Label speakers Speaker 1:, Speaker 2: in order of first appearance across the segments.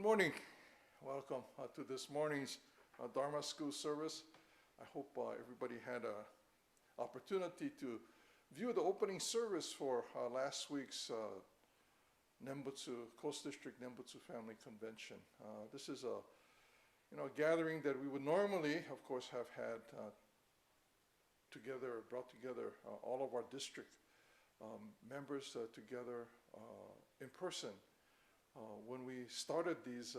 Speaker 1: Good morning. Welcome to this morning's Dharma school service. I hope everybody had an opportunity to view the opening service for last week's Nembutsu, Coast District Nembutsu Family Convention. This is a gathering that we would normally, of course, have had brought together all of our district members together in person. When we started these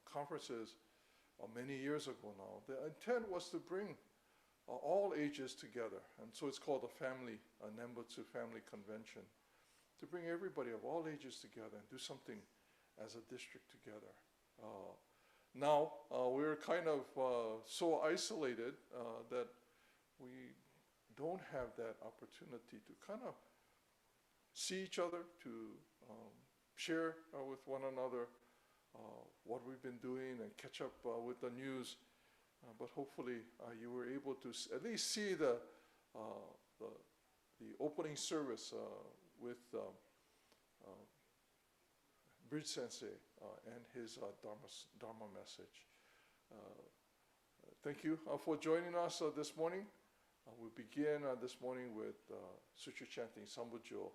Speaker 1: conferences many years ago now, the intent was to bring all ages together, and so it's called a Nembutsu Family Convention, to bring everybody of all ages together and do something as a district together. Now we're kind of so isolated that we don't have that opportunity to kind of see each other, to share with one another what we've been doing and catch up with the news. But hopefully you were able to at least see the opening service with Bridge Sensei and his Dharma message. Thank you for joining us this morning. We begin this morning with sutra chanting Sambujo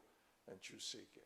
Speaker 1: and Juseige.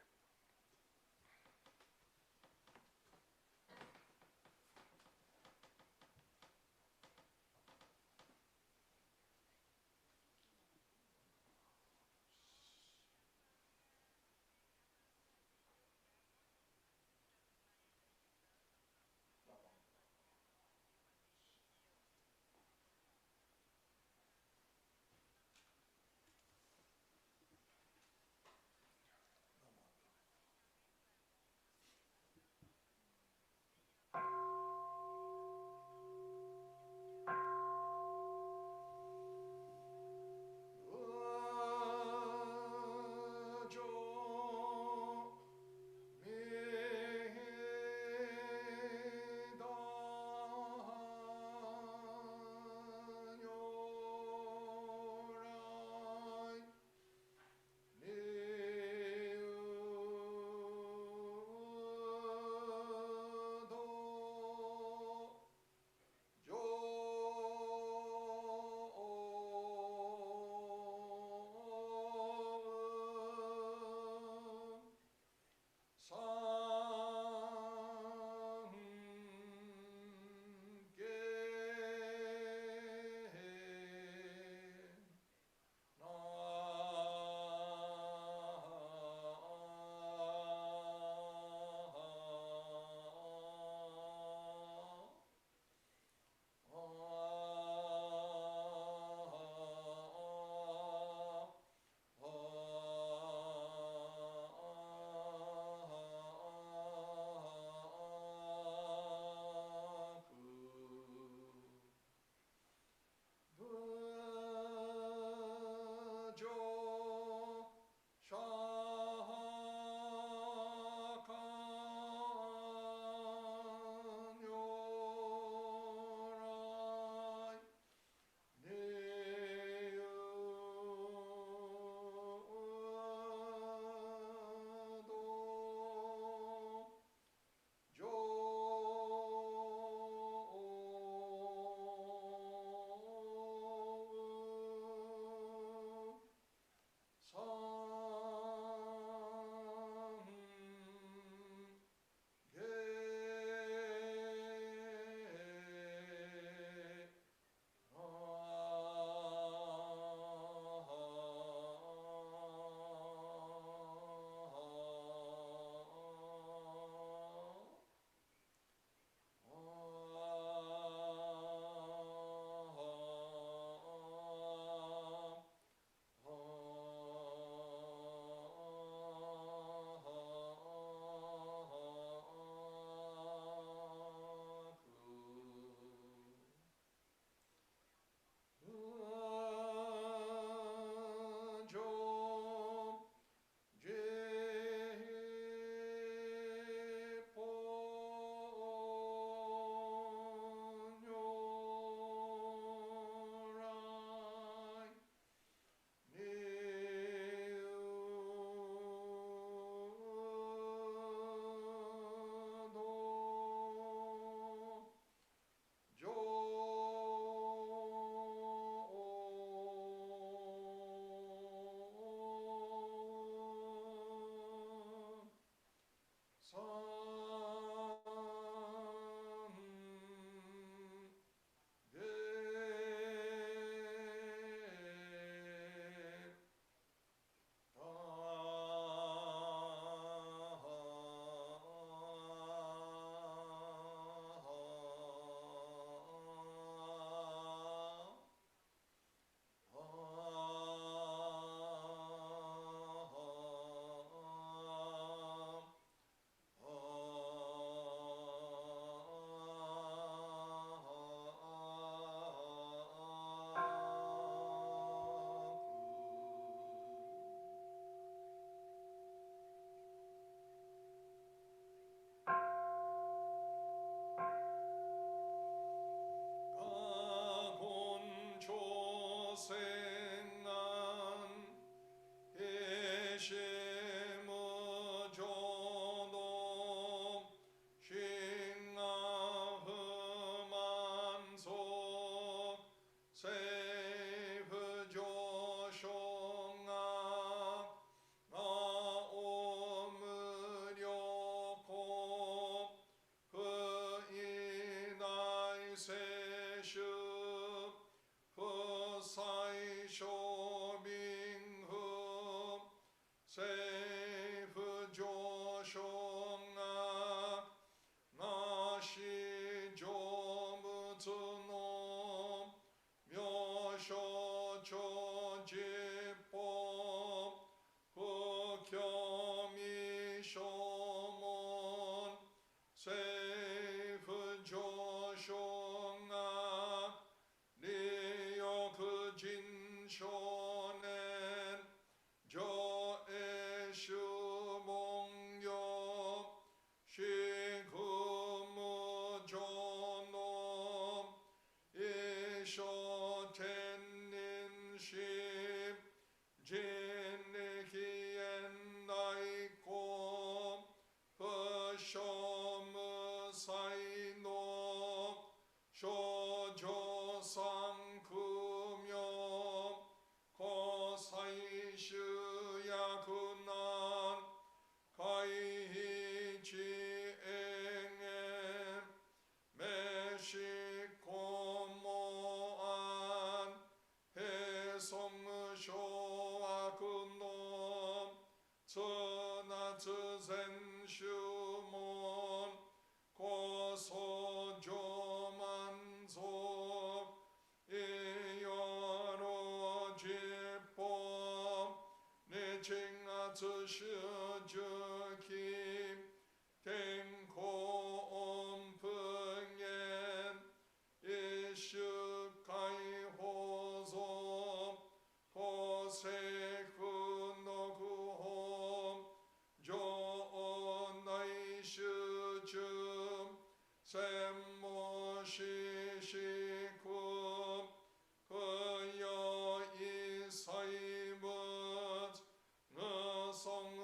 Speaker 2: Song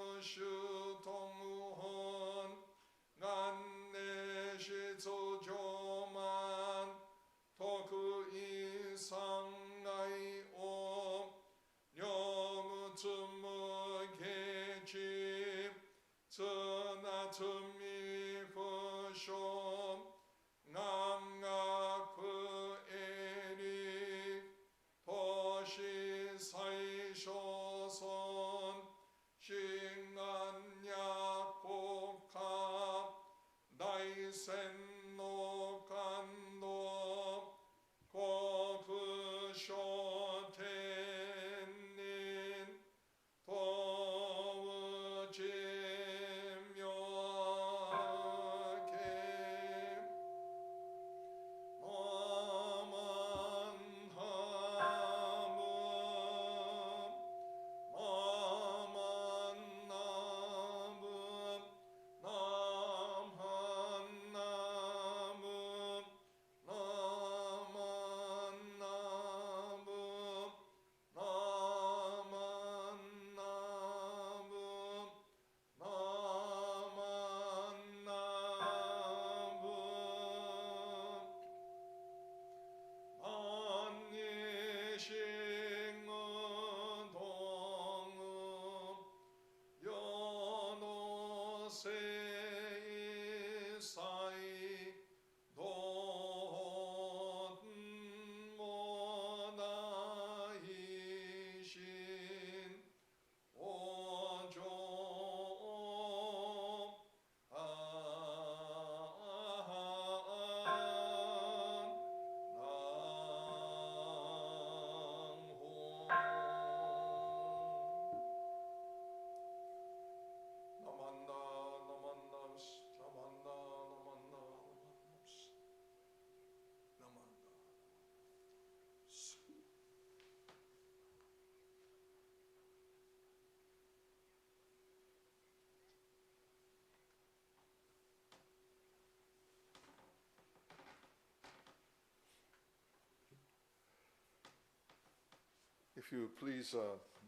Speaker 1: If you please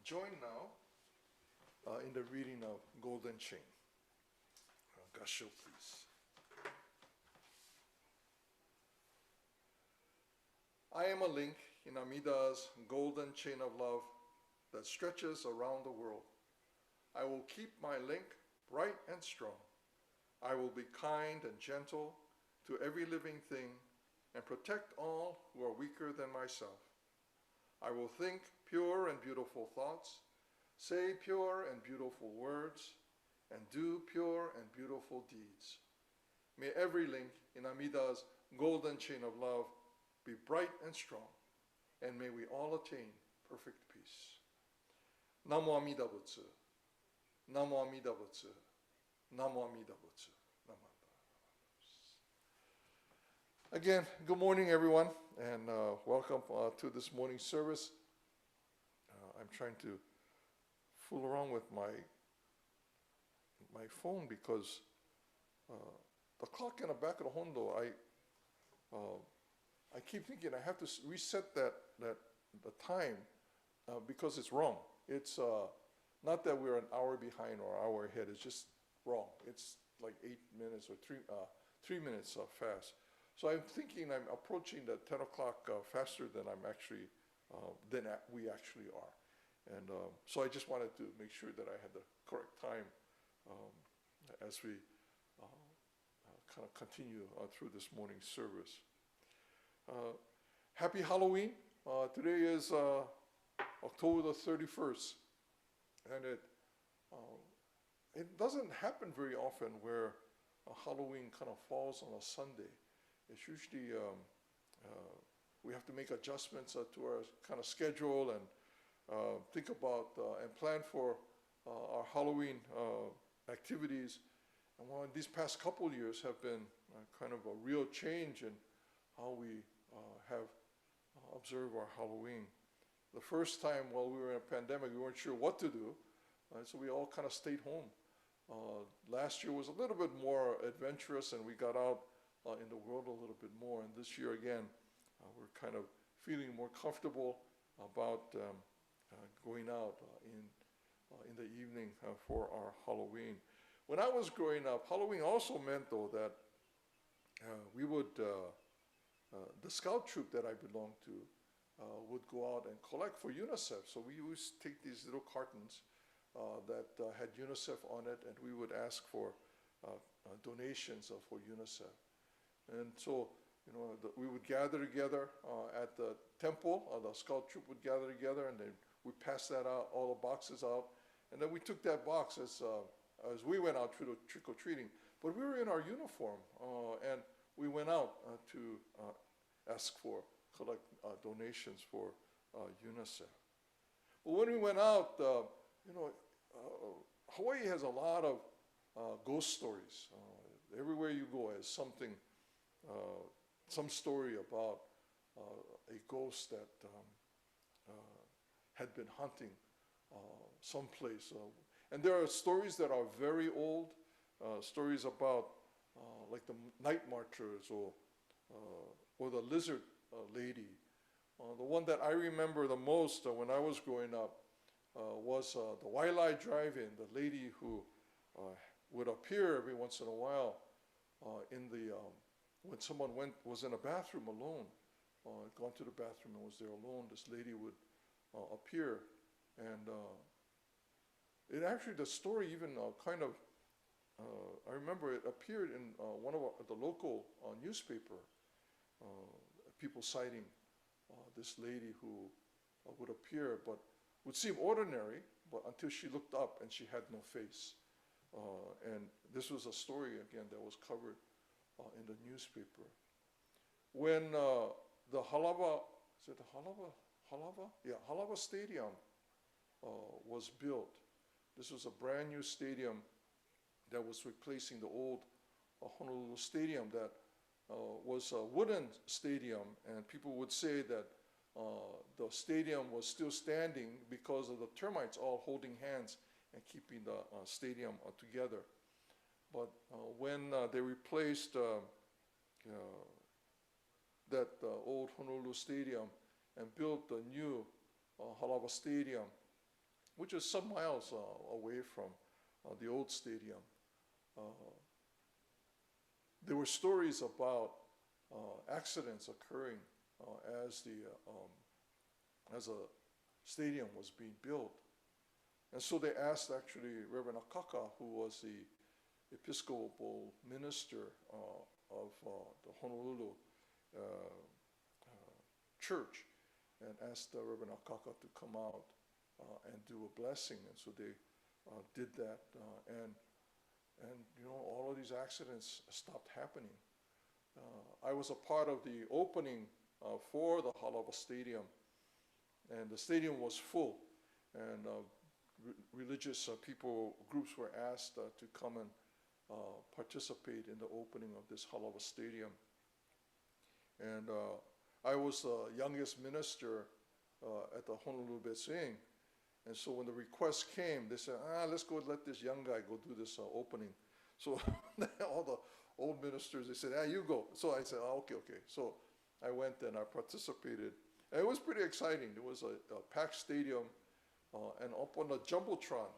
Speaker 1: join now in the reading of Golden Chain. Gassho, please. I am a link in Amida's golden chain of love that stretches around the world. I will keep my link bright and strong. I will be kind and gentle to every living thing and protect all who are weaker than myself. I will think pure and beautiful thoughts, say pure and beautiful words, and do pure and beautiful deeds. May every link in Amida's golden chain of love be bright and strong, and may we all attain perfect peace. Namo Amida Butsu. Namo Amida Butsu. Namo Amida Butsu. Again, good morning, everyone, and welcome to this morning's service. I'm trying to fool around with my phone because the clock in the back of the Hondo, I keep thinking I have to reset the time because it's wrong. It's not that we're an hour behind or an hour ahead. It's just wrong. It's like 8 minutes or 3 minutes fast. So I'm thinking I'm approaching the 10 o'clock faster than we actually are. And so I just wanted to make sure that I had the correct time as we kind of continue through this morning's service. Happy Halloween. Today is October the 31st. And it doesn't happen very often where Halloween kind of falls on a Sunday. It's usually, we have to make adjustments to our kind of schedule and think about and plan for our Halloween activities. And these past couple of years have been kind of a real change in how we have observed our Halloween. The first time while we were in a pandemic, we weren't sure what to do, so we all kind of stayed home. Last year was a little bit more adventurous, and we got out in the world a little bit more. And this year again, we're kind of feeling more comfortable about going out in the evening for our Halloween. When I was growing up, Halloween also meant though that we would, the scout troop that I belonged to would go out and collect for UNICEF. So we used to take these little cartons that had UNICEF on it, and we would ask for donations for UNICEF. And so, we would gather together at the temple. The scout troop would gather together, and then we pass that out, all the boxes out. And then we took that box as we went out trick-or-treating. But we were in our uniform, and we went out to ask for, collect donations for UNICEF. But when we went out, Hawaii has a lot of ghost stories. Everywhere you go has something, some story about a ghost that had been hunting someplace. And there are stories that are very old, stories about like the night marchers or the lizard lady. The one that I remember the most when I was growing up was the Wailai Drive-In, the lady who would appear every once in a while when someone was in a bathroom alone, gone to the bathroom and was there alone. This lady would appear, and it actually, the story even I remember it appeared in one of the local newspaper, people citing this lady who would appear, but would seem ordinary, but until she looked up and she had no face. And this was a story, again, that was covered in the newspaper. When the Halava, is it the Halava? Yeah, Halava Stadium was built. This was a brand new stadium that was replacing the old Honolulu Stadium that was a wooden stadium, and people would say that the stadium was still standing because of the termites all holding hands and keeping the stadium together. But when they replaced that old Honolulu Stadium and built a new Halawa Stadium, which is some miles away from the old stadium. There were stories about accidents occurring as a stadium was being built. And so they asked actually Reverend Akaka, who was the Episcopal minister of the Honolulu church, and asked Reverend Akaka to come out and do a blessing. And so they did that, and all of these accidents stopped happening. I was a part of the opening for the Halawa Stadium, and the stadium was full, and religious people, groups were asked to come and participate in the opening of this Halawa Stadium. And I was the youngest minister at the Honolulu Betsuin, and so when the request came, they said, let's go let this young guy go do this opening. So all the old ministers, they said, you go. So I said, okay. So I went and I participated. And it was pretty exciting. There was a packed stadium, and up on the Jumbotron,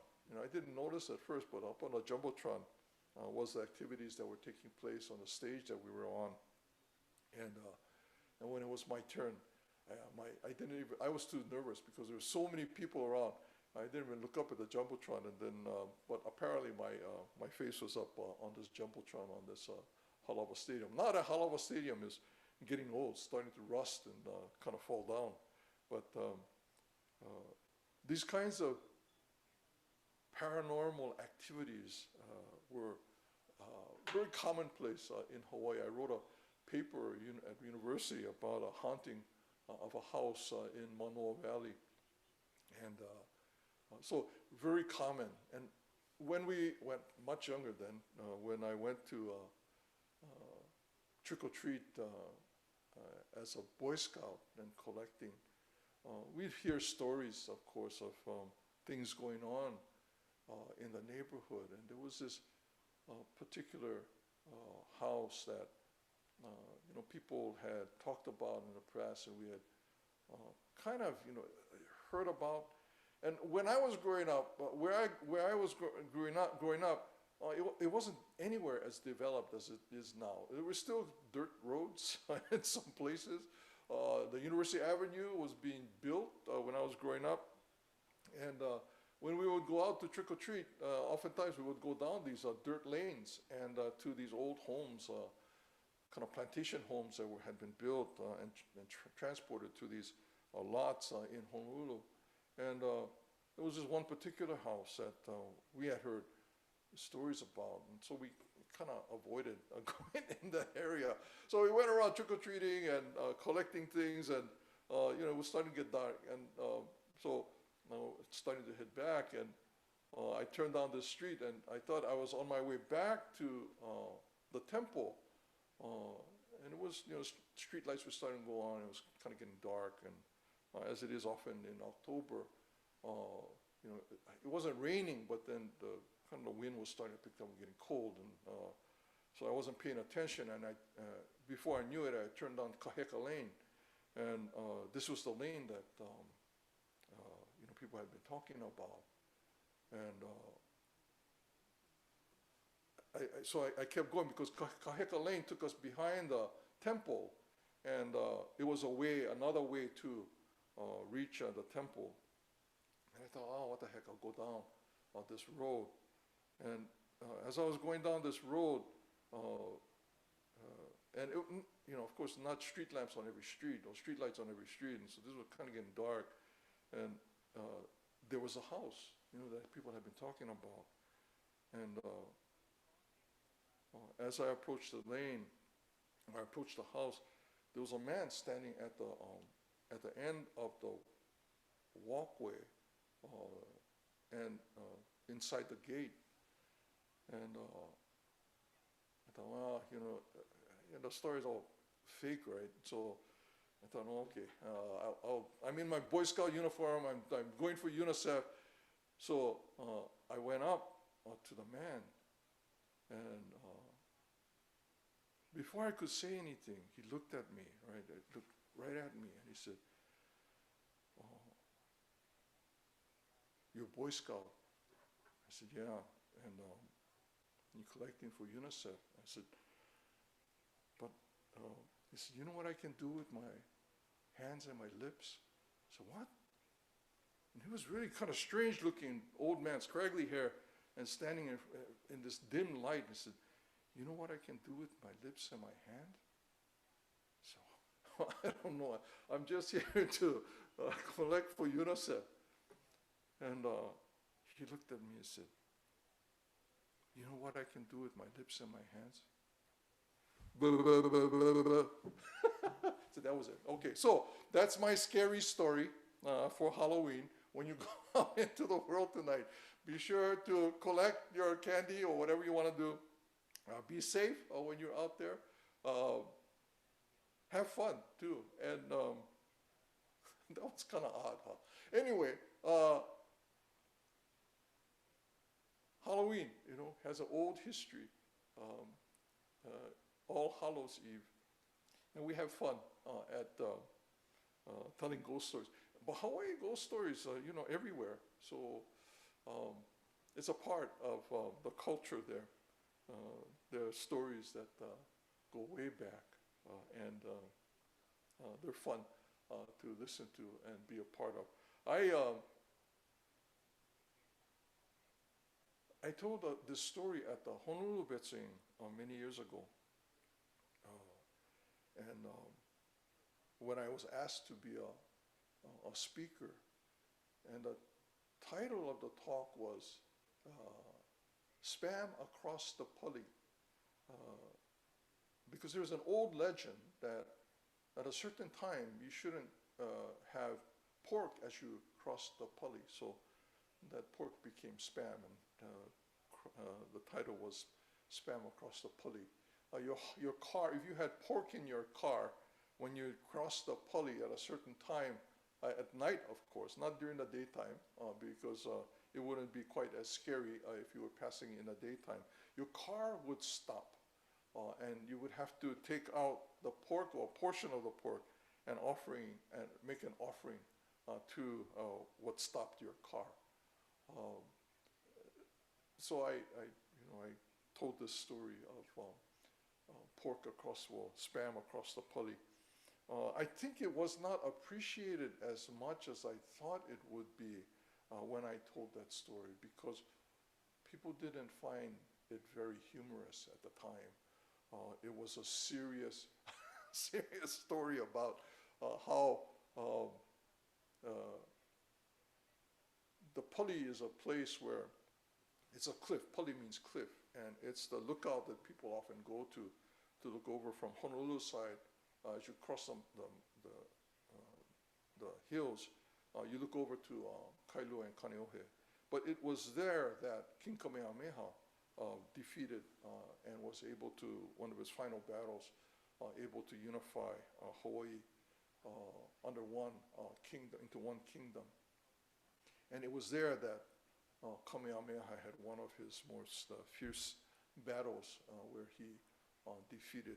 Speaker 1: I didn't notice at first, but up on the Jumbotron was the activities that were taking place on the stage that we were on. And when it was my turn, I was too nervous because there were so many people around. I didn't even look up at the Jumbotron, and then, but apparently my face was up on this Jumbotron on this Halawa Stadium. Now that Halawa Stadium is getting old, starting to rust and kind of fall down. But these kinds of paranormal activities were very commonplace in Hawaii. I wrote a paper at university about a haunting of a house in Manoa Valley. And so very common. And when we went much younger then, when I went to trick-or-treat as a Boy Scout and collecting, we'd hear stories, of course, of things going on in the neighborhood. And there was this particular house that people had talked about in the press, and we had kind of heard about. And when I was growing up, where I was growing up, it wasn't anywhere as developed as it is now. There were still dirt roads in some places. The University Avenue was being built when I was growing up, and when we would go out to trick or treat, oftentimes we would go down these dirt lanes and to these old homes, kind of plantation homes that had been built and transported to these lots in Honolulu. And there was this one particular house that we had heard stories about, and so we kind of avoided going in that area. So we went around trick-or-treating and collecting things, and it was starting to get dark, and so it's starting to head back, and I turned down this street, and I thought I was on my way back to the temple, and it was, street lights were starting to go on. It was kind of getting dark, and as it is often in October, it wasn't raining, but then the wind was starting to pick up and getting cold, and so I wasn't paying attention, and before I knew it, I turned down Kaheka Lane, and this was the lane that people had been talking about, and so I kept going because Kaheka Lane took us behind the temple, and it was another way to reach the temple. And I thought, what the heck, I'll go down this road. And as I was going down this road, and of course, not street lamps on every street, or street lights on every street, and so this was kind of getting dark. And there was a house, that people had been talking about. And as I approached the lane, or I approached the house, there was a man standing at the end of the walkway, and inside the gate. And I thought, the story's all fake, right? So I thought, okay, I'm in my Boy Scout uniform, I'm going for UNICEF. So I went up to the man, and before I could say anything, he looked at me, right? He looked right at me, and he said, you're a Boy Scout. I said, yeah, and you're collecting for UNICEF. I said, but he said, you know what I can do with my hands and my lips? I said, what? And he was really kind of strange looking, old man, scraggly hair, and standing in this dim light. He said, you know what I can do with my lips and my hand? So, I don't know. I'm just here to collect for UNICEF. And he looked at me and said, you know what I can do with my lips and my hands? So that was it. Okay, so that's my scary story for Halloween. When you go out into the world tonight, be sure to collect your candy or whatever you want to do. Be safe when you're out there. Have fun too. And that was kind of odd, huh? Anyway, Halloween, you know, has an old history. All Hallows Eve. And we have fun at telling ghost stories. But Hawaii ghost stories, you know, everywhere. So it's a part of the culture there. There are stories that go way back, and they're fun to listen to and be a part of. I told this story at the Honolulu Betsuin many years ago. And when I was asked to be a speaker, and the title of the talk was Spam Across the Puli. Because there's an old legend that at a certain time you shouldn't have pork as you cross the puli. So that pork became spam, and the title was Spam Across the Puli. Your car, if you had pork in your car, when you crossed the puli at a certain time, at night of course, not during the daytime, because it wouldn't be quite as scary if you were passing in the daytime, your car would stop. And you would have to take out the pork or a portion of the pork and make an offering to what stopped your car. So I told this story of pork across, spam across the puli. I think it was not appreciated as much as I thought it would be when I told that story, because people didn't find it very humorous at the time. It was a serious, serious story about how the puli is a place where it's a cliff. Puli means cliff, and it's the lookout that people often go to look over from Honolulu side. As you cross the hills, you look over to Kailua and Kaneohe. But it was there that King Kamehameha defeated and was able to, one of his final battles, able to unify Hawaii under one kingdom, into one kingdom. And it was there that Kamehameha had one of his most fierce battles where he defeated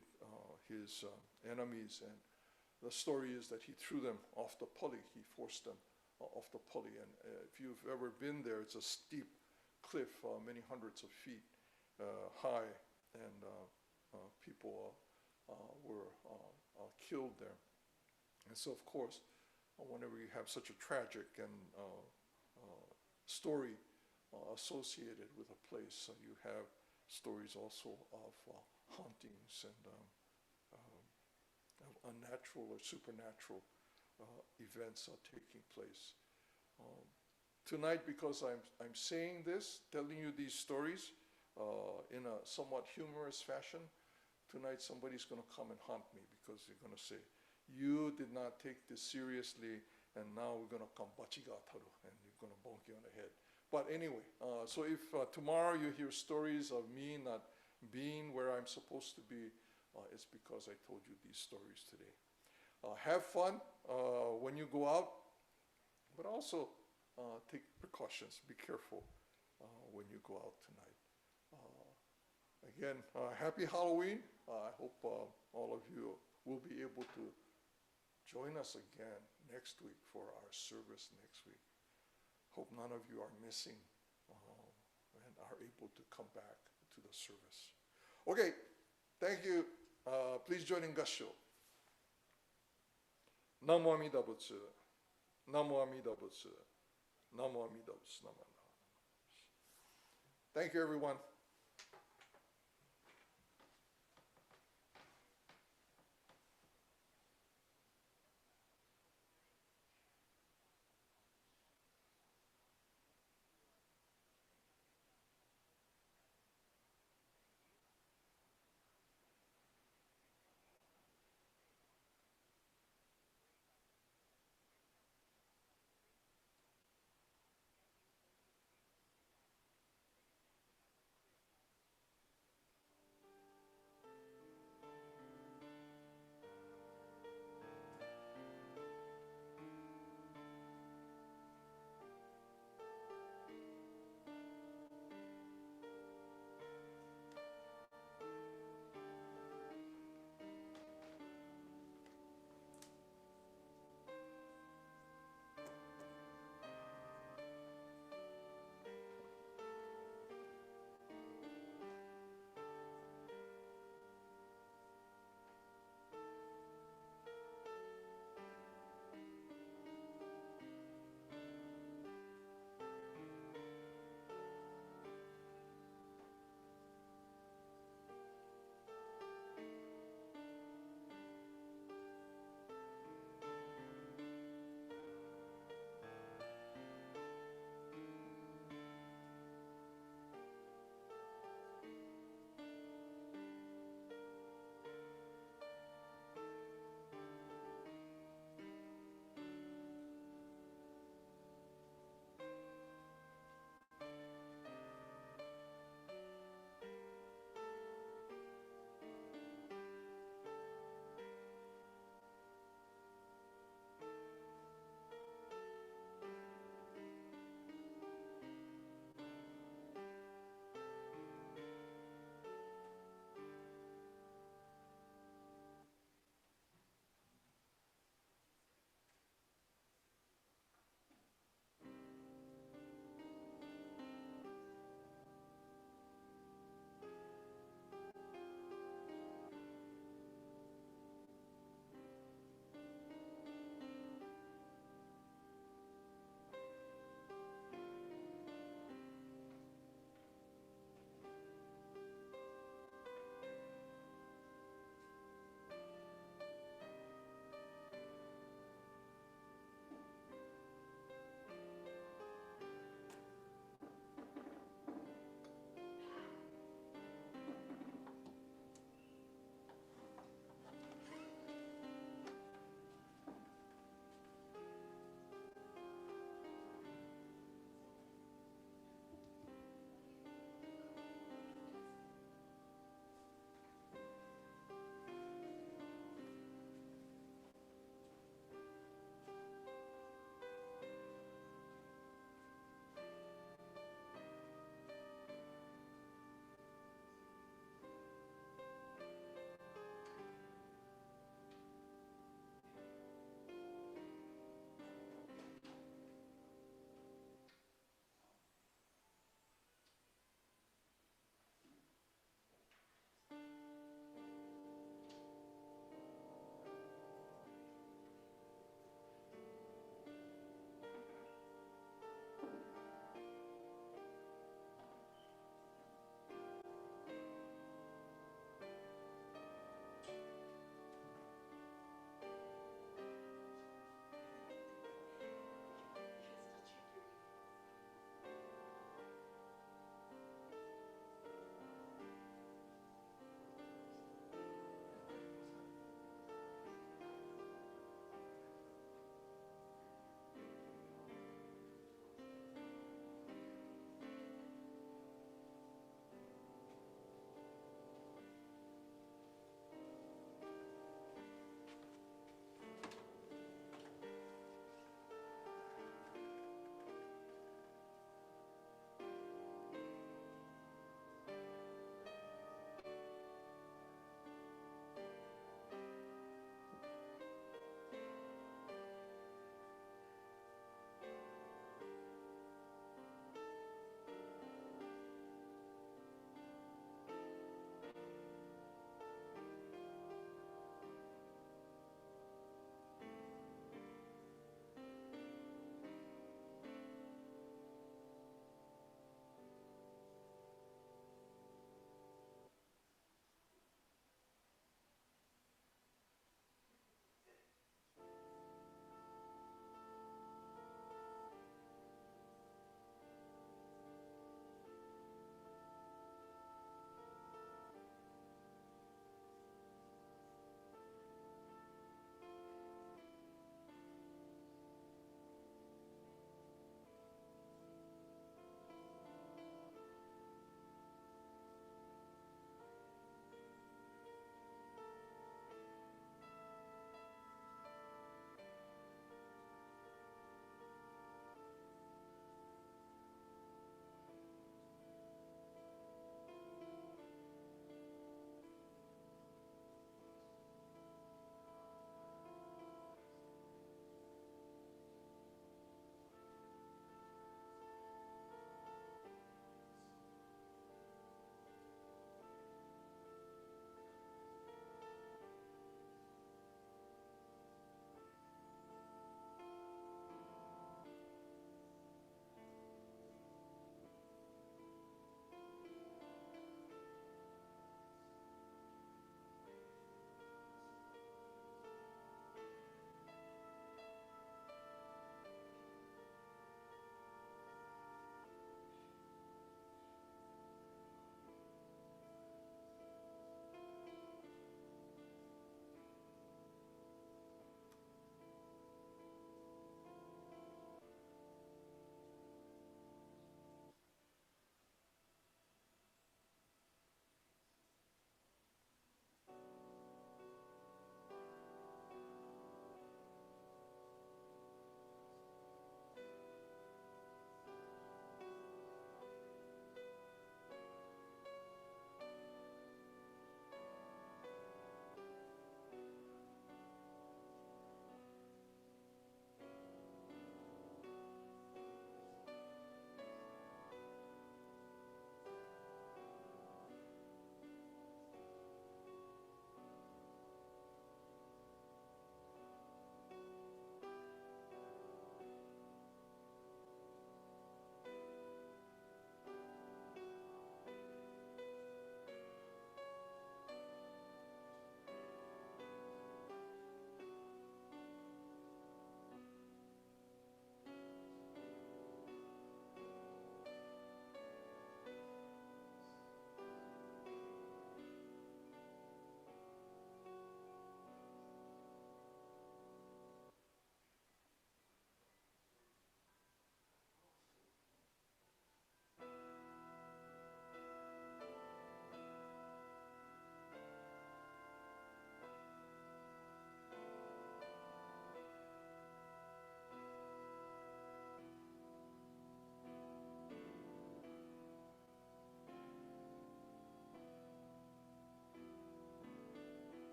Speaker 1: his enemies. And the story is that he threw them off the puli. He forced them off the puli. And if you've ever been there, it's a steep cliff, many hundreds of feet high, and people were killed there. And so, of course, whenever you have such a tragic and story associated with a place, you have stories also of hauntings and unnatural or supernatural events taking place. Tonight, because I'm saying this, telling you these stories in a somewhat humorous fashion, tonight somebody's going to come and haunt me, because they're going to say, you did not take this seriously, and now we're going to come bachigataru, and you're going to bonk you on the head. But anyway, so if tomorrow you hear stories of me not being where I'm supposed to be, it's because I told you these stories today. Have fun when you go out, but also take precautions. Be careful when you go out tonight. Again, happy Halloween. I hope all of you will be able to join us again next week for our service next week. Hope none of you are missing and are able to come back to the service. Okay, thank you. Please join in Gassho. Namo Amida Butsu. Namo Amida Butsu. Namo Amida Butsu. Namo Amida Butsu. Thank you, everyone.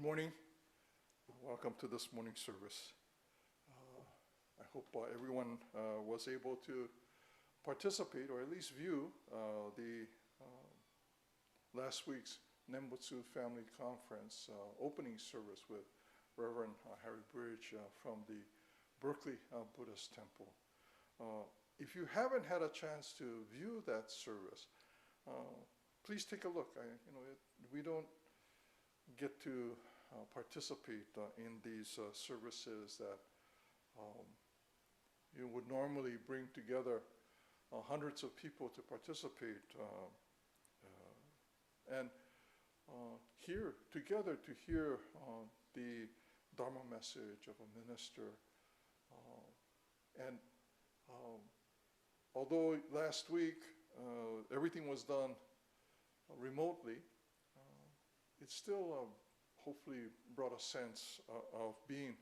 Speaker 1: Good morning. Welcome to this morning service. I hope everyone was able to participate or at least view the last week's Nembutsu Family Conference opening service with Reverend Harry Bridge from the Berkeley Buddhist Temple. If you haven't had a chance to view that service, please take a look. We don't get to participate in these services that you would normally bring together hundreds of people to participate and here together to hear the Dharma message of a minister. And although last week everything was done remotely, it still hopefully brought a sense of being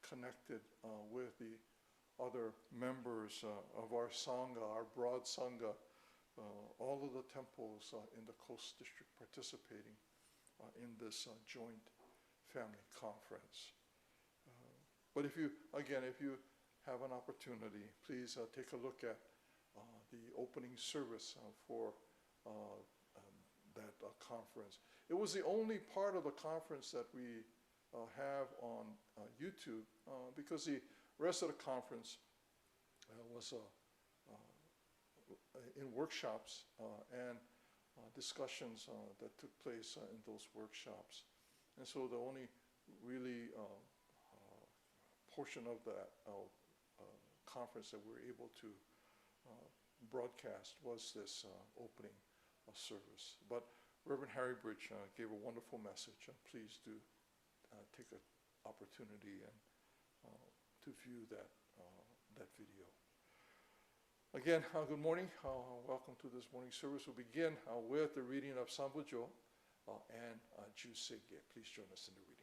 Speaker 1: connected with the other members of our Sangha, our broad Sangha, all of the temples in the Coast District participating in this joint family conference. But if you have an opportunity, please take a look at the opening service for that conference. It was the only part of the conference that we have on YouTube because the rest of the conference was in workshops and discussions that took place in those workshops. And so the only really portion of that conference that we were able to broadcast was this opening service. But Reverend Harry Bridge gave a wonderful message. Please do take an opportunity and to view that video. Again, good morning. Welcome to this morning service. We'll begin with the reading of Sambujo and Juseige. Please join us in the reading.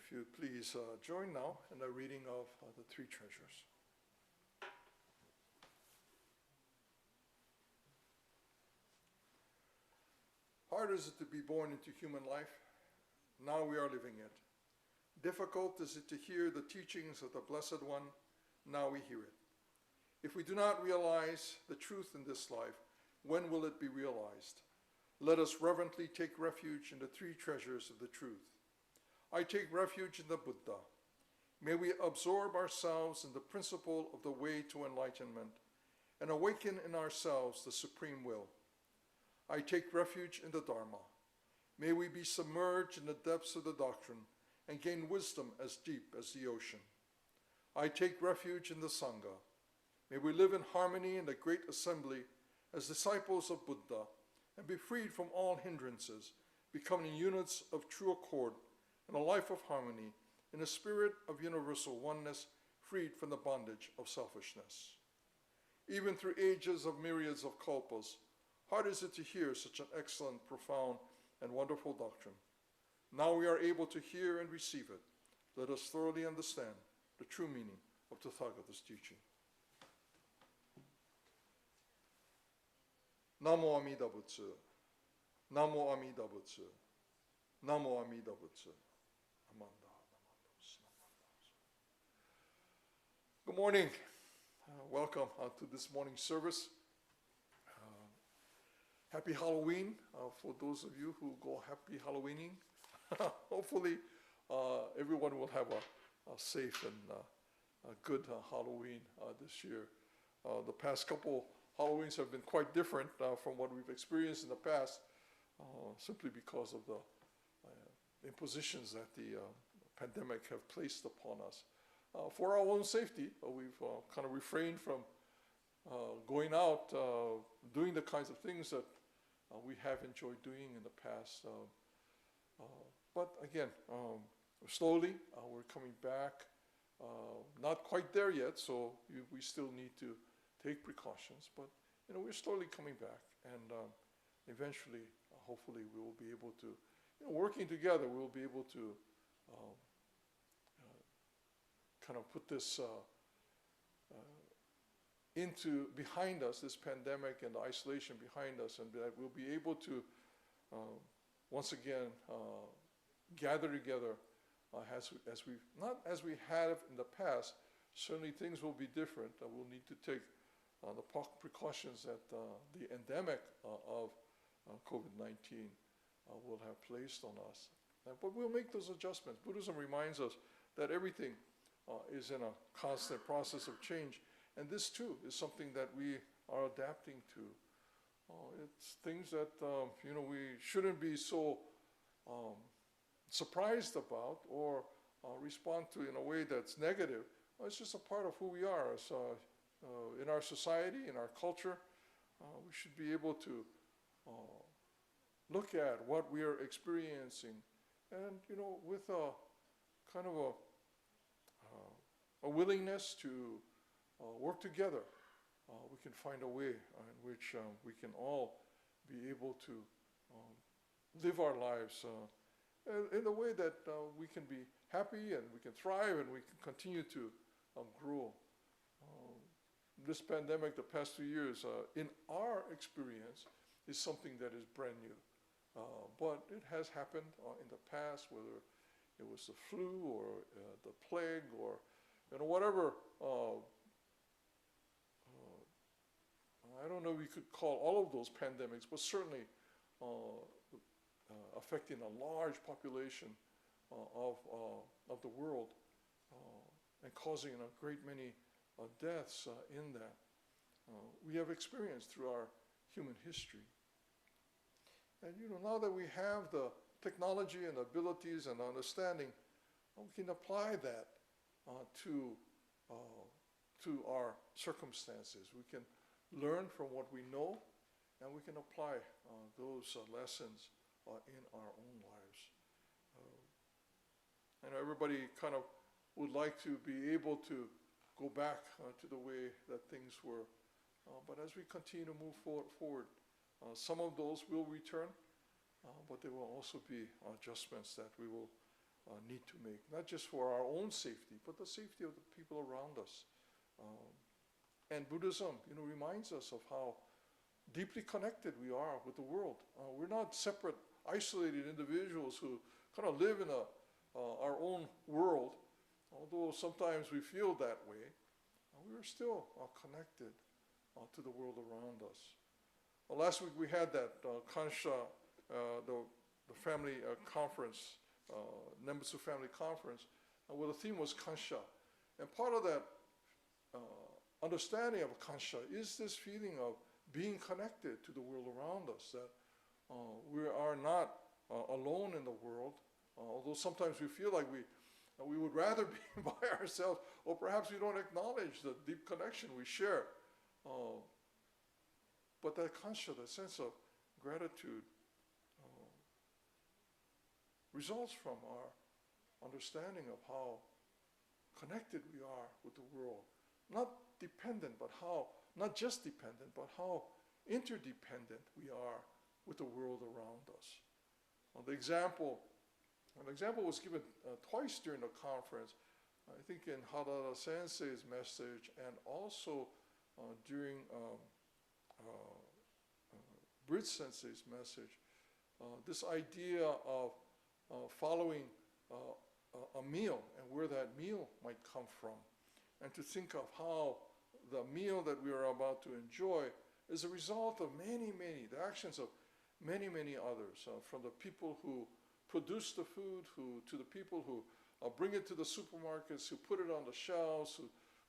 Speaker 1: If you please join now in the reading of the Three Treasures. Hard is it to be born into human life. Now we are living it. Difficult is it to hear the teachings of the Blessed One. Now we hear it. If we do not realize the truth in this life, when will it be realized? Let us reverently take refuge in the three treasures of the truth. I take refuge in the Buddha. May we absorb ourselves in the principle of the way to enlightenment and awaken in ourselves the supreme will. I take refuge in the Dharma. May we be submerged in the depths of the doctrine and gain wisdom as deep as the ocean. I take refuge in the Sangha. May we live in harmony in the great assembly as disciples of Buddha and be freed from all hindrances, becoming units of true accord in a life of harmony, in a spirit of universal oneness, freed from the bondage of selfishness. Even through ages of myriads of kalpas, hard is it to hear such an excellent, profound, and wonderful doctrine. Now we are able to hear and receive it. Let us thoroughly understand the true meaning of Tathagata's teaching. Namo Amida Butsu. Namo Amida Butsu. Namo Amida Butsu. Good morning. Welcome to this morning's service. Happy Halloween for those of you who go happy Halloweening. Hopefully everyone will have a safe and a good Halloween this year. The past couple Halloweens have been quite different from what we've experienced in the past, simply because of the impositions that the pandemic have placed upon us. For our own safety, we've kind of refrained from going out, doing the kinds of things that we have enjoyed doing in the past. But again, slowly we're coming back. Not quite there yet, so we still need to take precautions. But we're slowly coming back, and eventually, hopefully, we will be able to, working together, we will be able to kind of put this behind us, this pandemic and the isolation behind us, and that we'll be able to once again gather together not as we have in the past. Certainly things will be different. We'll need to take the precautions that the endemic of COVID-19 will have placed on us. But we'll make those adjustments. Buddhism reminds us that everything is in a constant process of change. And this too is something that we are adapting to. It's things that we shouldn't be so surprised about or respond to in a way that's negative. It's just a part of who we are. So, in our society, in our culture, we should be able to look at what we are experiencing, and with a kind of a willingness to work together, we can find a way in which we can all be able to live our lives in a way that we can be happy and we can thrive and we can continue to grow. This pandemic, the past 2 years, in our experience, is something that is brand new. But it has happened in the past, whether it was the flu or the plague or whatever. I don't know if we could call all of those pandemics, but certainly affecting a large population of the world and causing a great many deaths in that. We have experienced through our human history. And now that we have the technology and abilities and understanding, we can apply that to our circumstances. We can learn from what we know, and we can apply those lessons in our own lives. And everybody kind of would like to be able to go back to the way that things were. But as we continue to move forward, some of those will return, but there will also be adjustments that we will need to make, not just for our own safety, but the safety of the people around us. And Buddhism, reminds us of how deeply connected we are with the world. We're not separate, isolated individuals who kind of live in our own world, although sometimes we feel that way. We are still connected to the world around us. Last week we had that Kansho, the family conference, Nembutsu family conference, where the theme was Kansho. And part of that understanding of Kansho is this feeling of being connected to the world around us, that we are not alone in the world, although sometimes we feel like we would rather be by ourselves, or perhaps we don't acknowledge the deep connection we share. But that Kansho, that sense of gratitude, results from our understanding of how connected we are with the world. Not dependent, but not just dependent, but how interdependent we are with the world around us. An example was given twice during the conference, I think in Harada Sensei's message and also during Bridge Sensei's message. This idea of following a meal and where that meal might come from, and to think of how the meal that we are about to enjoy is a result of the actions of many others, from the people who produce the food, to the people who bring it to the supermarkets, who put it on the shelves,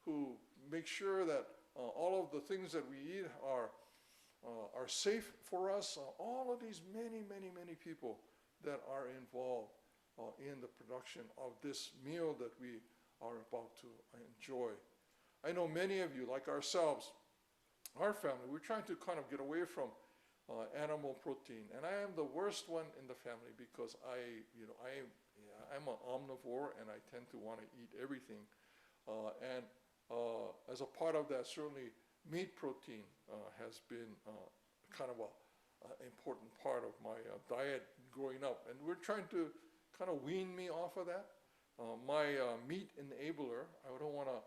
Speaker 1: who make sure that all of the things that we eat are safe for us. All of these many people that are involved in the production of this meal that we are about to enjoy. I know many of you, like ourselves, our family, we're trying to kind of get away from animal protein, and I am the worst one in the family because I'm an omnivore and I tend to want to eat everything. And as a part of that, certainly meat protein has been kind of an important part of my diet growing up, and we're trying to kind of wean me off of that. My meat enabler, I don't want to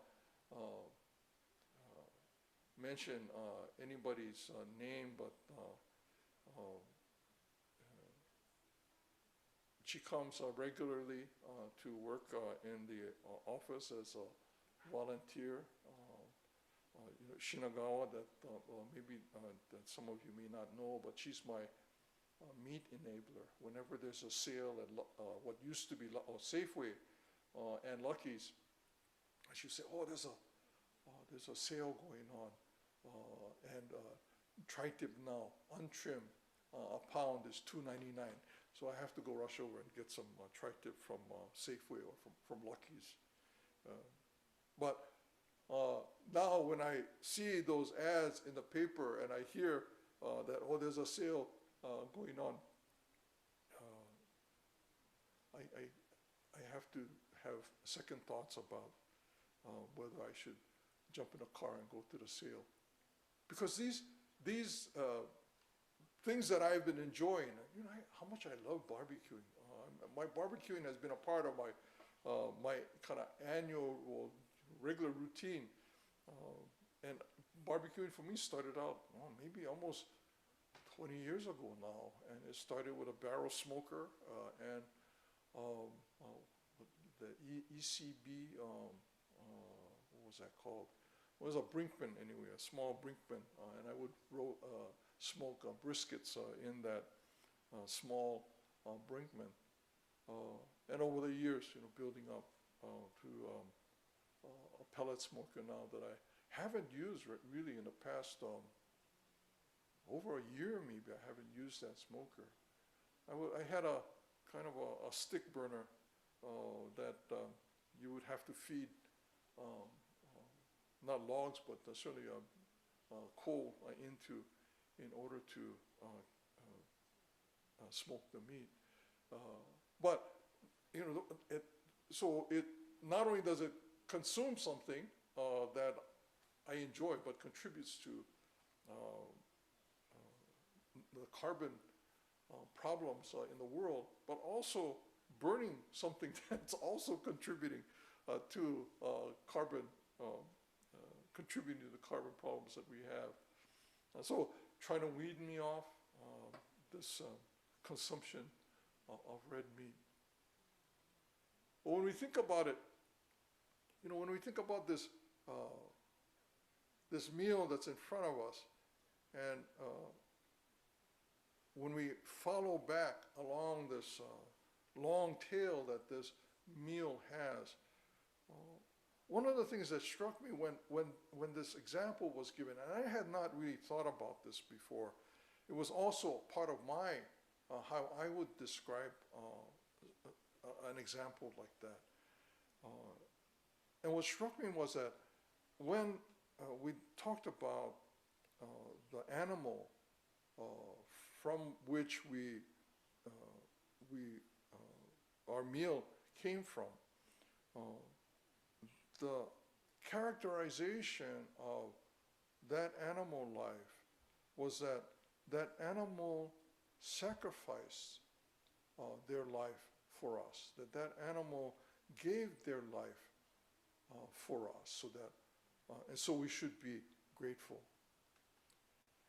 Speaker 1: mention anybody's name, but she comes regularly to work in the office as a volunteer. Shinagawa, that maybe that some of you may not know, but she's my meat enabler. Whenever there's a sale at what used to be Safeway and Lucky's, she'll say, "Oh, there's a sale going on, and tri-tip now, untrimmed, a pound is $2.99." So I have to go rush over and get some tri-tip from Safeway or from Lucky's. But now when I see those ads in the paper and I hear that, there's a sale going on, I have to have second thoughts about whether I should jump in a car and go to the sale. Because these things that I've been enjoying, how much I love barbecuing. My barbecuing has been a part of my kind of annual regular routine. And barbecuing for me started out maybe almost 20 years ago now, and it started with a barrel smoker and the ECB, what was that called? It was a Brinkman anyway, a small Brinkman, and I would smoke briskets in that small Brinkman. And over the years, building up to a pellet smoker now that I haven't used really in the past over a year maybe. I haven't used that smoker. I had a kind of a stick burner that you would have to feed not logs, but certainly coal into in order to smoke the meat. But so it not only does it consume something that I enjoy, but contributes to the carbon problems in the world, but also burning something that's also contributing to carbon, contributing to the carbon problems that we have. So trying to weed me off this consumption of red meat. But when we think about it, when we think about this this meal that's in front of us, and when we follow back along this long tail that this meal has, one of the things that struck me when this example was given, and I had not really thought about this before, it was also part of my, how I would describe an example like that. And what struck me was that when we talked about the animal from which our meal came from, the characterization of that animal life was that that animal sacrificed their life for us, that animal gave their life for us, so that, and so we should be grateful.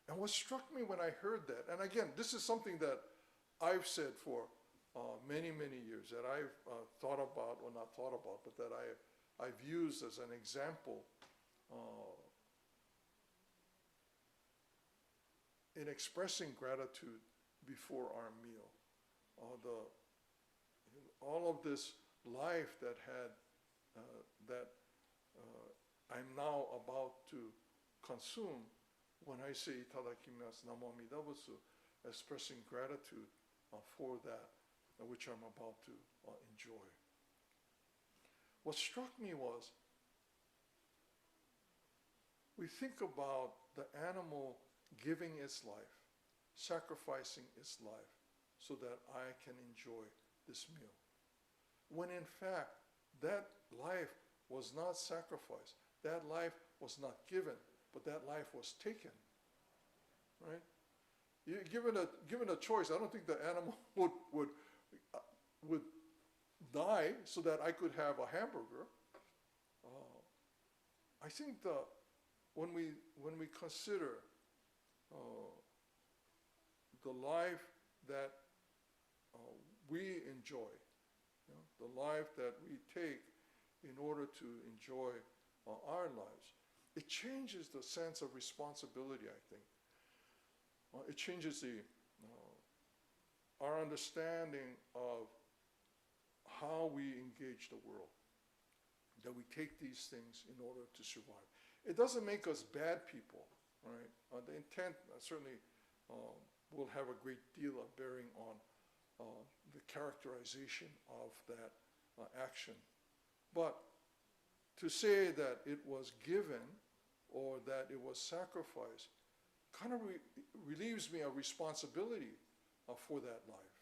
Speaker 1: And what struck me when I heard that, and again, this is something that I've said for many, many years, that I've thought about, or not thought about, but that I've used as an example in expressing gratitude before our meal. All of this life that I'm now about to consume, when I say itadakimasu, namo amidabusu, expressing gratitude for that which I'm about to enjoy. What struck me was, we think about the animal giving its life, sacrificing its life, so that I can enjoy this meal. When in fact, that life was not sacrificed, that life was not given, but that life was taken, right? Given a choice, I don't think the animal would die so that I could have a hamburger. I think when we consider the life that we enjoy, the life that we take in order to enjoy our lives, it changes the sense of responsibility, I think. It changes our understanding of how we engage the world, that we take these things in order to survive. It doesn't make us bad people, right? The intent certainly will have a great deal of bearing on the characterization of that action. But to say that it was given or that it was sacrificed kind of relieves me of responsibility for that life.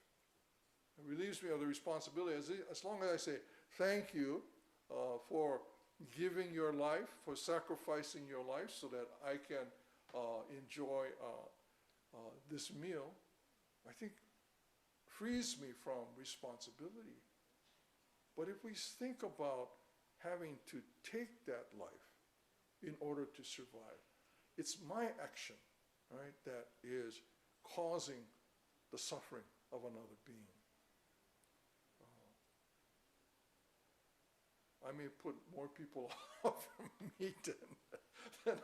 Speaker 1: It relieves me of the responsibility as long as I say, thank you for giving your life, for sacrificing your life so that I can enjoy this meal, I think frees me from responsibility. But if we think about having to take that life in order to survive, it's my action, right, that is causing the suffering of another being. I may put more people off meat than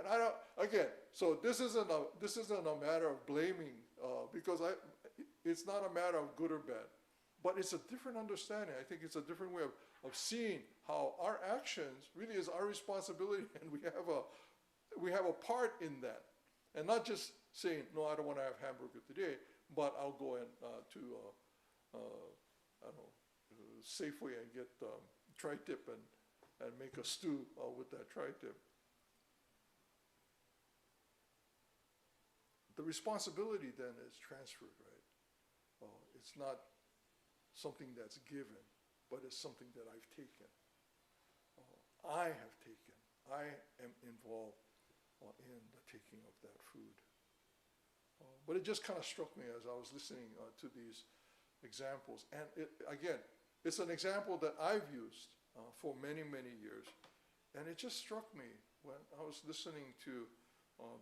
Speaker 1: I don't. Again, so this isn't a matter of blaming because it's not a matter of good or bad, but it's a different understanding. I think it's a different way of seeing how our actions really is our responsibility, and we have a part in that, and not just saying, no, I don't want to have hamburger today, but I'll go in to I don't know, Safeway and get tri-tip and make a stew with that tri-tip. The responsibility then is transferred, right? It's not something that's given, but it's something that I've taken. I have taken. I am involved in the taking of that food. But it just kind of struck me as I was listening to these examples. And again, it's an example that I've used for many, many years. And it just struck me when I was listening to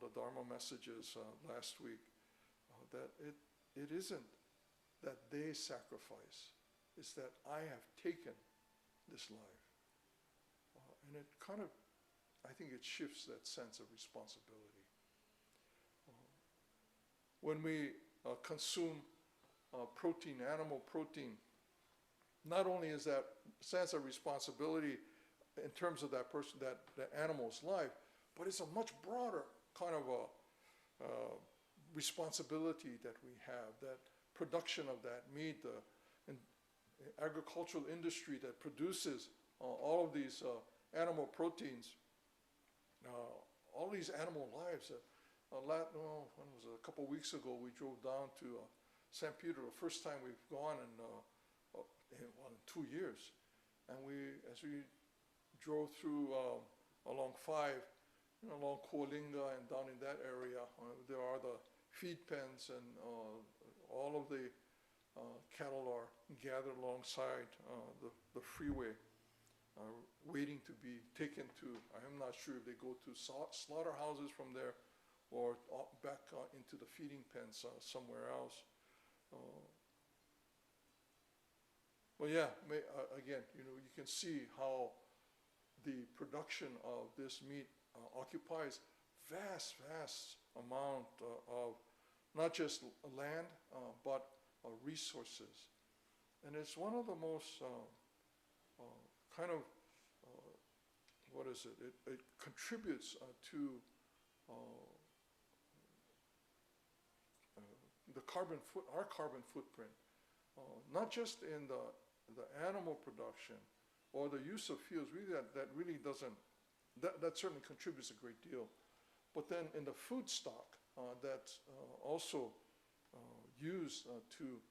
Speaker 1: the Dharma messages last week that it isn't that they sacrifice, it's that I have taken this life. And it kind of, I think it shifts that sense of responsibility. When we consume protein, animal protein, not only is that sense of responsibility in terms of that person, that animal's life, but it's a much broader kind of a responsibility that we have, that production of that meat, the agricultural industry that produces all of these animal proteins, all these animal lives. When was it? A couple of weeks ago, we drove down to St. Peter, the first time we've gone in 2 years. And as we drove through along 5, along Kualinga and down in that area, there are the feed pens, and all of the cattle are gathered alongside the freeway, waiting to be taken to, I'm not sure if they go to slaughterhouses from there or back into the feeding pens somewhere else. Well, yeah, again, you can see how the production of this meat occupies vast amount of not just land, but resources. And it's one of the most kind of, what is it? It contributes to our carbon footprint, not just in the animal production or the use of fuels. Really, that really doesn't. That certainly contributes a great deal, but then in the food stock that's also used to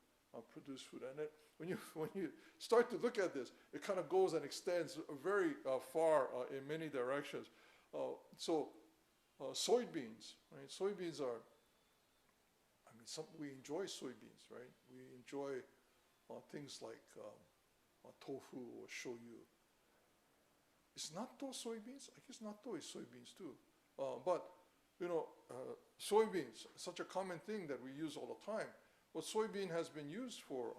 Speaker 1: produce food, and when you start to look at this, it kind of goes and extends very far in many directions. So soybeans, right? Soybeans are. We enjoy soybeans, right? We enjoy things like tofu or shoyu. Is natto soybeans? I guess natto is soybeans too. But soybeans, such a common thing that we use all the time. Well, soybean has been used for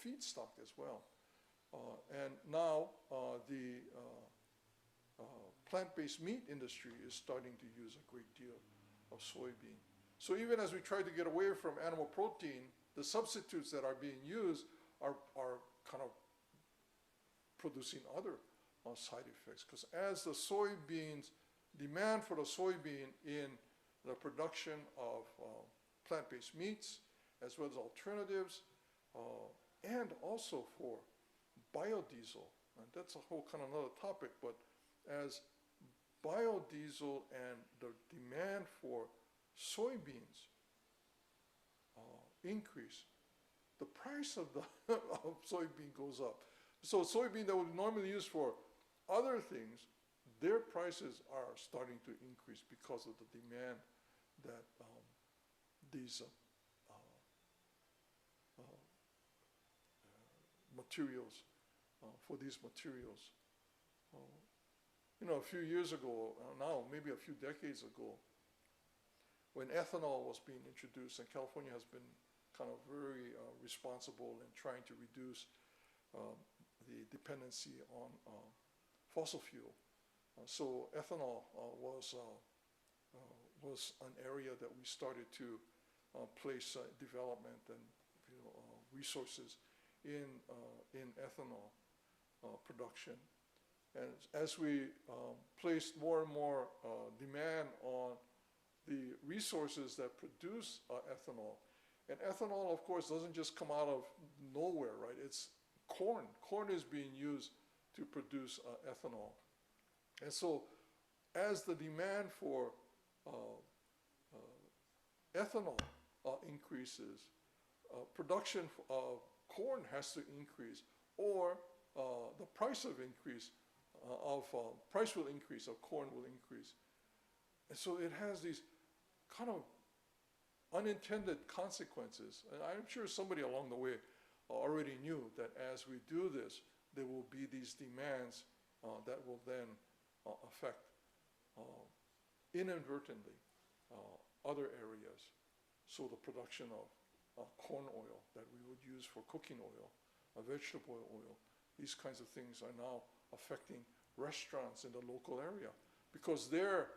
Speaker 1: feedstock as well. And now the plant-based meat industry is starting to use a great deal of soybean. So even as we try to get away from animal protein, the substitutes that are being used are kind of producing other side effects. Because as the soybeans, demand for the soybean in the production of plant-based meats, as well as alternatives, and also for biodiesel, and that's a whole kind of another topic, but as biodiesel and the demand for soybeans increase, the price of the of soybean goes up. So soybean that would normally use for other things, their prices are starting to increase because of the demand that these materials, for these materials. A few years ago, now maybe a few decades ago, when ethanol was being introduced, and California has been kind of very responsible in trying to reduce the dependency on fossil fuel. So ethanol was an area that we started to place development and resources in ethanol production. And as we placed more and more demand on the resources that produce ethanol, and ethanol, of course, doesn't just come out of nowhere, right? It's corn. Corn is being used to produce ethanol. And so as the demand for ethanol increases, production of corn has to increase, or the price will increase of corn will increase. And so it has these kind of unintended consequences. And I'm sure somebody along the way already knew that as we do this, there will be these demands that will then affect inadvertently other areas. So the production of corn oil that we would use for cooking oil, vegetable oil, these kinds of things are now affecting restaurants in the local area because their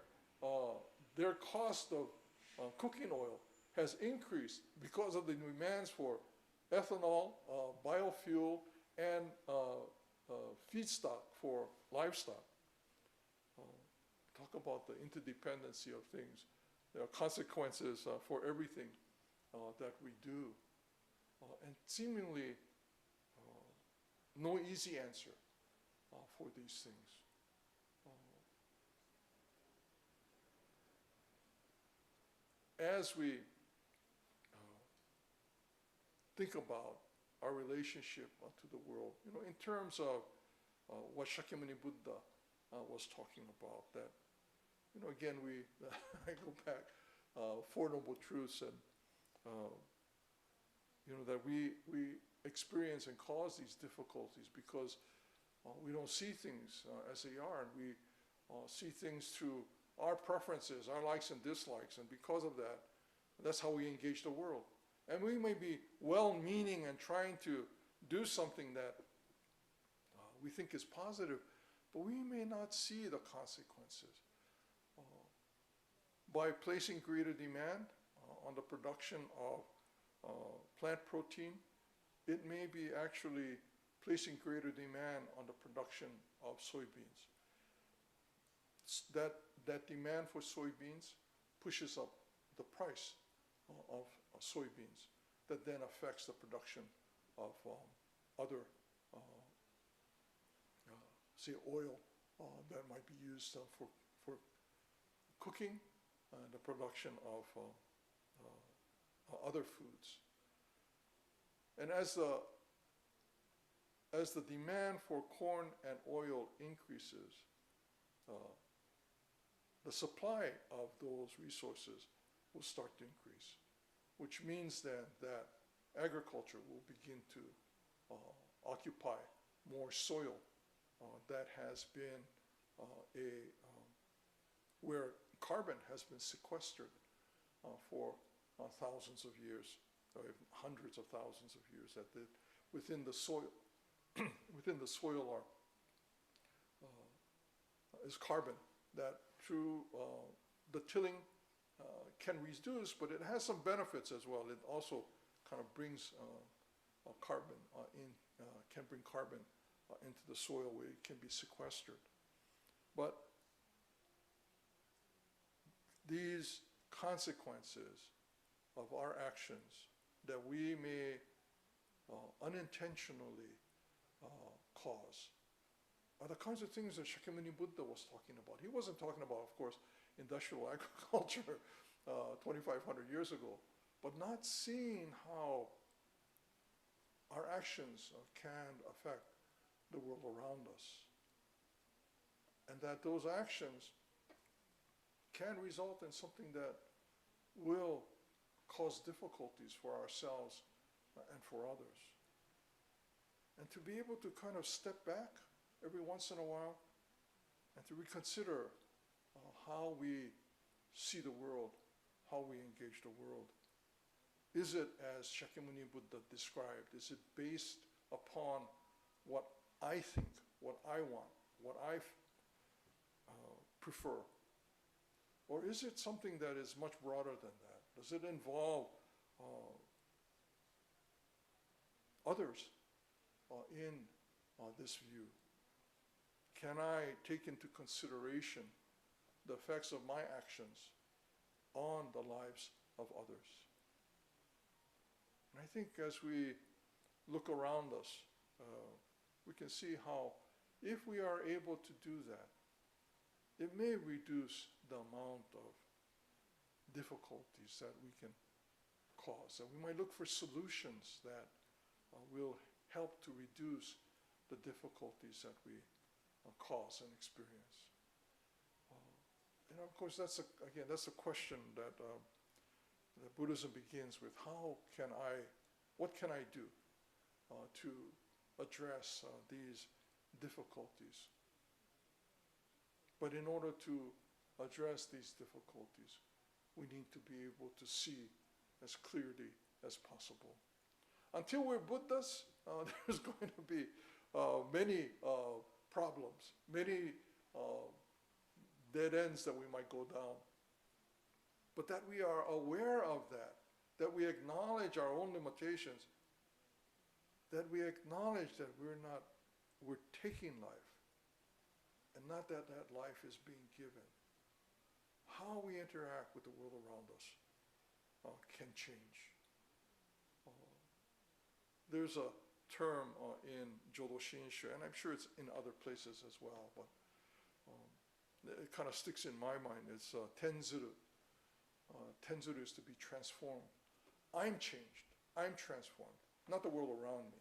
Speaker 1: cost of cooking oil has increased because of the demands for ethanol, biofuel, and feedstock for livestock. Talk about the interdependency of things. There are consequences for everything that we do. And seemingly no easy answer for these things. As we think about our relationship to the world, in terms of what Shakyamuni Buddha was talking about, that, again, I go back, Four Noble Truths, and, that we experience and cause these difficulties because we don't see things as they are, and we see things through our preferences, our likes and dislikes, and because of that, that's how we engage the world. And we may be well-meaning and trying to do something that we think is positive, but we may not see the consequences. By placing greater demand on the production of plant protein, it may be actually placing greater demand on the production of soybeans. That demand for soybeans pushes up the price of soybeans, that then affects the production of other, say, oil that might be used for cooking, and the production of other foods. And as the demand for corn and oil increases, the supply of those resources will start to increase, which means then that agriculture will begin to occupy more soil that has been where carbon has been sequestered for thousands of years, hundreds of thousands of years, that within the soil, is carbon that through the tilling can reduce, but it has some benefits as well. It also kind of brings carbon can bring carbon into the soil where it can be sequestered. But these consequences of our actions that we may unintentionally cause are the kinds of things that Shakyamuni Buddha was talking about. He wasn't talking about, of course, industrial agriculture 2,500 years ago, but not seeing how our actions can affect the world around us, and that those actions can result in something that will cause difficulties for ourselves and for others. And to be able to kind of step back every once in a while and to reconsider how we see the world, how we engage the world. Is it as Shakyamuni Buddha described? Is it based upon what I think, what I want, what I prefer? Or is it something that is much broader than that? Does it involve others in this view? Can I take into consideration the effects of my actions on the lives of others? And I think as we look around us, we can see how if we are able to do that, it may reduce the amount of difficulties that we can cause. And we might look for solutions that will help to reduce the difficulties that we cause and experience. And of course, that's a question that the Buddhism begins with what can I do to address these difficulties? But in order to address these difficulties, we need to be able to see as clearly as possible. Until we're Buddhas, there's going to be many problems, many dead ends that we might go down. But that we are aware of that we acknowledge our own limitations, that we acknowledge that we're taking life, and not that life is being given. How we interact with the world around us can change. There's a term in Jodo Shinshu, and I'm sure it's in other places as well, but it kind of sticks in my mind. It's tenzuru. Tenzuru is to be transformed. I'm changed. I'm transformed. Not the world around me,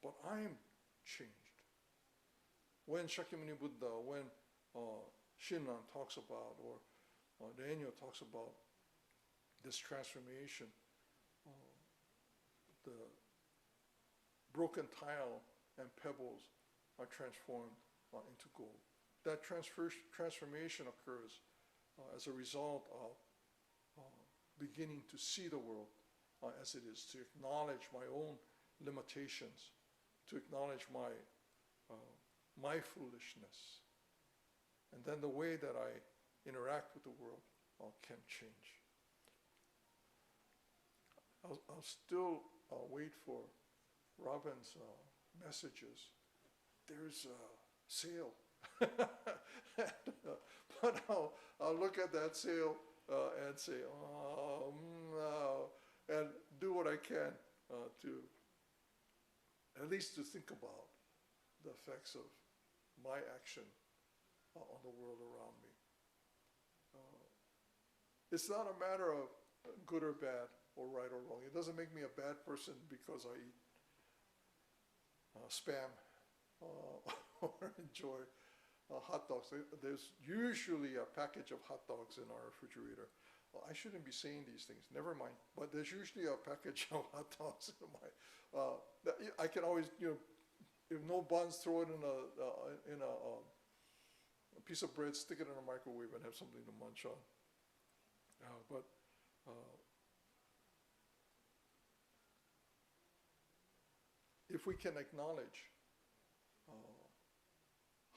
Speaker 1: but I'm changed. When Shakyamuni Buddha, when Shinran talks about, or Daniel talks about this transformation, the broken tile and pebbles are transformed into gold. That transformation occurs as a result of beginning to see the world as it is, to acknowledge my own limitations, to acknowledge my foolishness. And then the way that I interact with the world can change. I'll still wait for Robin's messages. There's a sale. But I'll look at that sale and say, oh, no, and do what I can to at least to think about the effects of my action on the world around me. It's not a matter of good or bad, or right or wrong. It doesn't make me a bad person because I eat spam or enjoy hot dogs. There's usually a package of hot dogs in our refrigerator. Well, I shouldn't be saying these things, never mind. But there's usually a package of hot dogs in my, I can always, if no buns, throw it in a piece of bread, stick it in a microwave and have something to munch on. But if we can acknowledge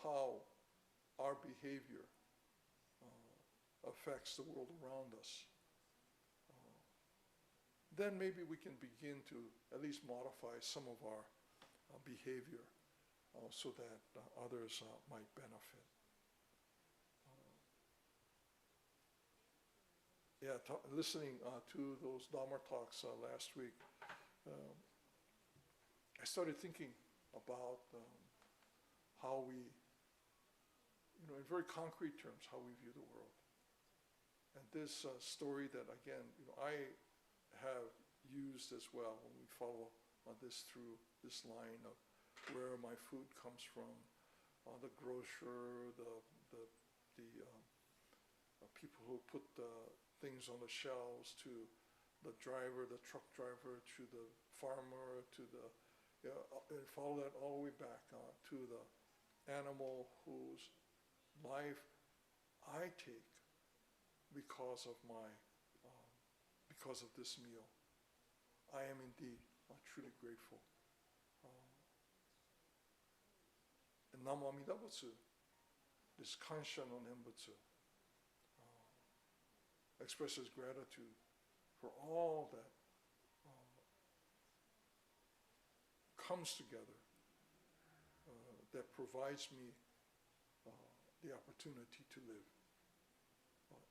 Speaker 1: how our behavior affects the world around us, then maybe we can begin to at least modify some of our behavior so that others might benefit. Listening to those Dharma talks last week, I started thinking about how we, in very concrete terms, how we view the world. And this story that, again, I have used as well when we follow this through this line of where my food comes from, the grocer, the people who put the things on the shelves, to the driver, the truck driver, to the farmer, to the, and follow that all the way back to the animal whose life I take because of this meal. I am indeed truly grateful. And Namo Amida Butsu, this Kansho no Nembutsu, expresses gratitude for all that comes together, that provides me the opportunity to live.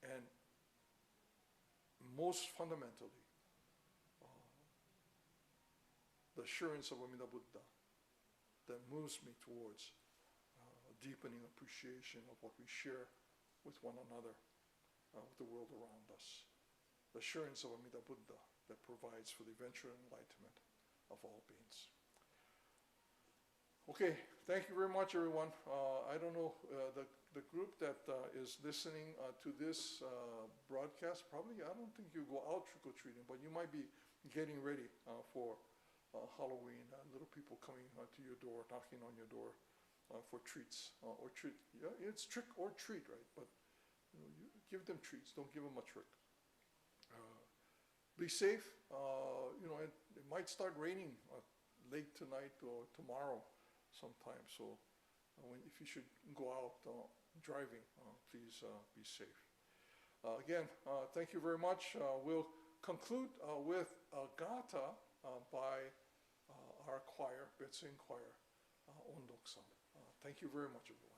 Speaker 1: And most fundamentally, the assurance of Amida Buddha that moves me towards a deepening appreciation of what we share with one another, with the world around us. The assurance of Amida Buddha that provides for the eventual enlightenment of all beings. Okay, thank you very much, everyone. I don't know, the group that is listening to this broadcast, probably, I don't think you go out trick-or-treating, but you might be getting ready for Halloween. Little people coming to your door, knocking on your door for treats or treat. Yeah, it's trick or treat, right? But you give them treats. Don't give them a trick. Be safe. It might start raining late tonight or tomorrow sometime. So if you should go out driving, please be safe. Again, thank you very much. We'll conclude with Gatha by our choir, Betsuin choir, Ondokusan. Thank you very much, everyone.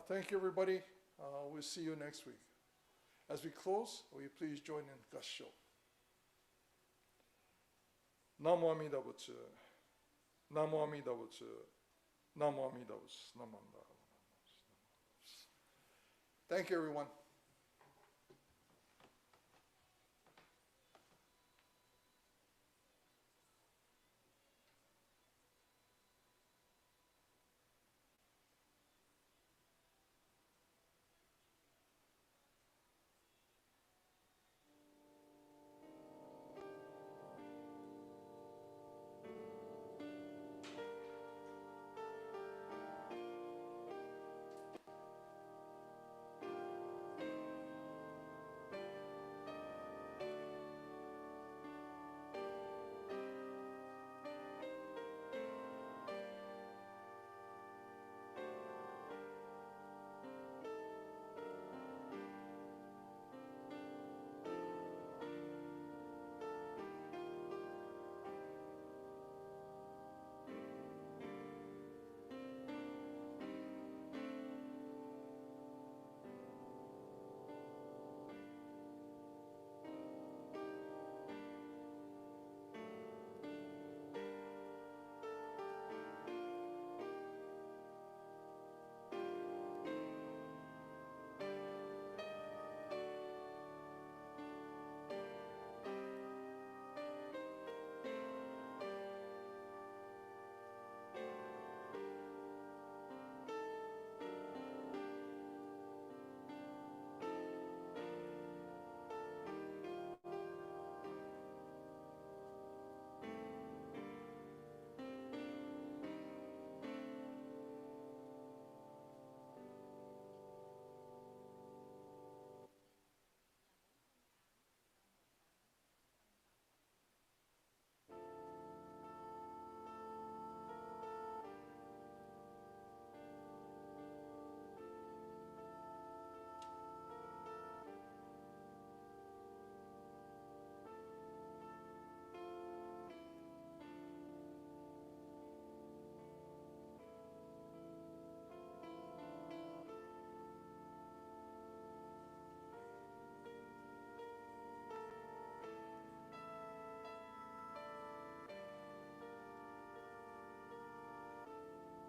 Speaker 1: Thank you, everybody. We'll see you next week. As we close, will you please join in Gassho? Namo Amida Butsu. Namo Amida Butsu. Namo Amida Butsu. Namo Amida Butsu. Thank you, everyone.